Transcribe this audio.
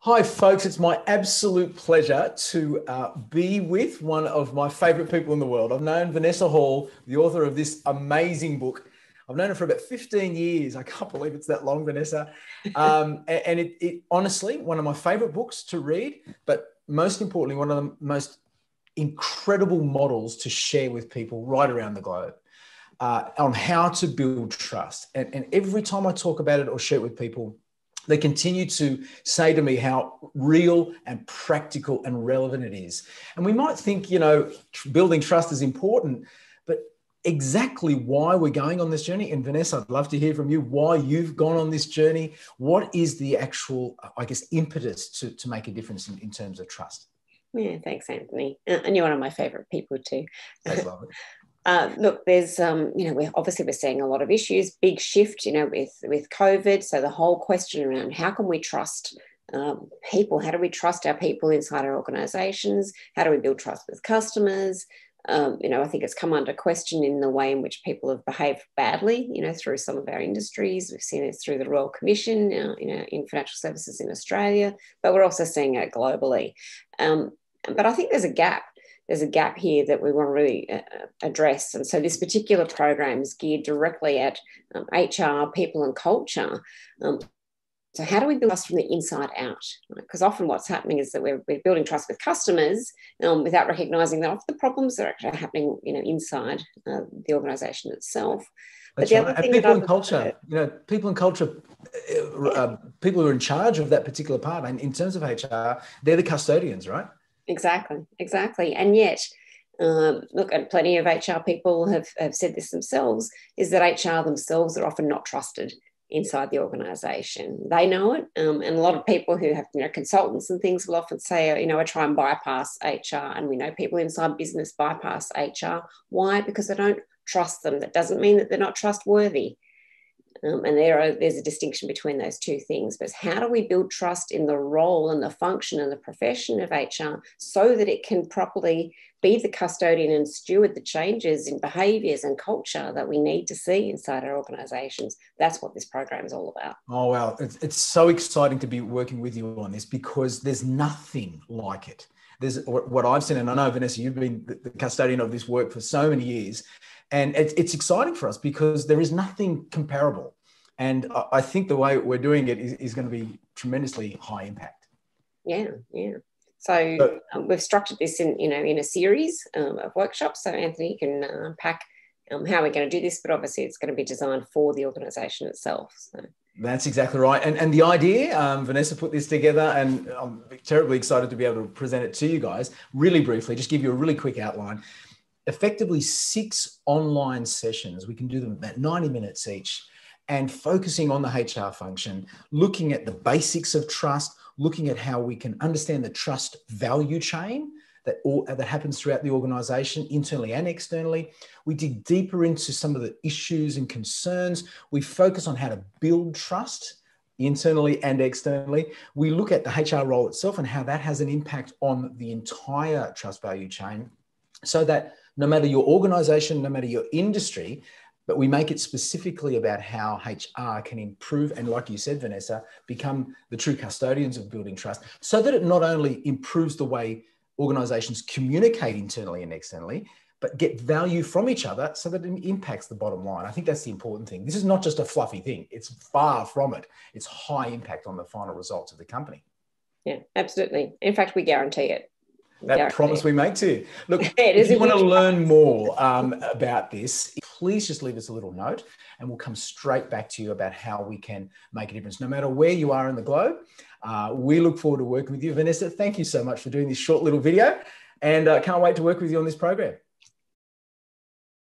Hi, folks. It's my absolute pleasure to be with one of my favorite people in the world. I've known Vanessa Hall, the author of this amazing book. I've known her for about 15 years. I can't believe it's that long, Vanessa. And it honestly, one of my favorite books to read, but most importantly, one of the most incredible models to share with people right around the globe on how to build trust. And every time I talk about it or share it with people, they continue to say to me how real and practical and relevant it is. And we might think, building trust is important, but exactly why we're going on this journey. And Vanessa, I'd love to hear from you why you've gone on this journey. What is the actual, impetus to make a difference in terms of trust? Yeah, thanks, Anthony. And you're one of my favorite people too. That's lovely. Look, there's, we're seeing a lot of issues, big shift, with COVID. So the whole question around how can we trust people? How do we trust our people inside our organisations? How do we build trust with customers? I think it's come under question in the way in which people have behaved badly, through some of our industries. We've seen it through the Royal Commission, in financial services in Australia, but we're also seeing it globally. But I think there's a gap. There's a gap here that we want to really address. And so this particular program is geared directly at HR, people and culture. So how do we build trust from the inside out? Because often what's happening is that we're building trust with customers without recognising that often the problems are actually happening, inside the organisation itself. But That's right. And people and culture, people and culture, people who are in charge of that particular part, and in terms of HR, they're the custodians, right? Exactly. And yet, look, and plenty of HR people have said this themselves, is that HR themselves are often not trusted inside the organisation. They know it. And a lot of people who have, consultants and things will often say, I try and bypass HR. And we know people inside business bypass HR. Why? Because they don't trust them. That doesn't mean that they're not trustworthy. And there's a distinction between those two things. But how do we build trust in the role and the function and the profession of HR so that it can properly be the custodian and steward the changes in behaviours and culture that we need to see inside our organisations? That's what this program is all about. Oh, wow. It's so exciting to be working with you on this because there's nothing like it. There's what I've seen, and I know, Vanessa, you've been the custodian of this work for so many years. And it's exciting for us because there is nothing comparable. And I think the way we're doing it is going to be tremendously high impact. Yeah. So we've structured this in a series of workshops. So Anthony can unpack how we're going to do this, but obviously it's going to be designed for the organisation itself. So. That's exactly right. And the idea, Vanessa put this together, and I'm terribly excited to be able to present it to you guys really briefly, just give you a really quick outline. Effectively 6 online sessions. We can do them about 90 minutes each, and focusing on the HR function, looking at the basics of trust, looking at how we can understand the trust value chain that happens throughout the organisation, internally and externally. We dig deeper into some of the issues and concerns. We focus on how to build trust internally and externally. We look at the HR role itself and how that has an impact on the entire trust value chain, so that no matter your organisation, no matter your industry, but we make it specifically about how HR can improve and, like you said, Vanessa, become the true custodians of building trust, so that it not only improves the way organisations communicate internally and externally, but get value from each other so that it impacts the bottom line. I think that's the important thing. This is not just a fluffy thing. It's far from it. It's high impact on the final results of the company. Yeah, absolutely. In fact, we guarantee it. That promise we make to you. Look, if you want to learn more about this, please just leave us a little note and we'll come straight back to you about how we can make a difference, no matter where you are in the globe. We look forward to working with you. Vanessa, thank you so much for doing this short little video, and can't wait to work with you on this program.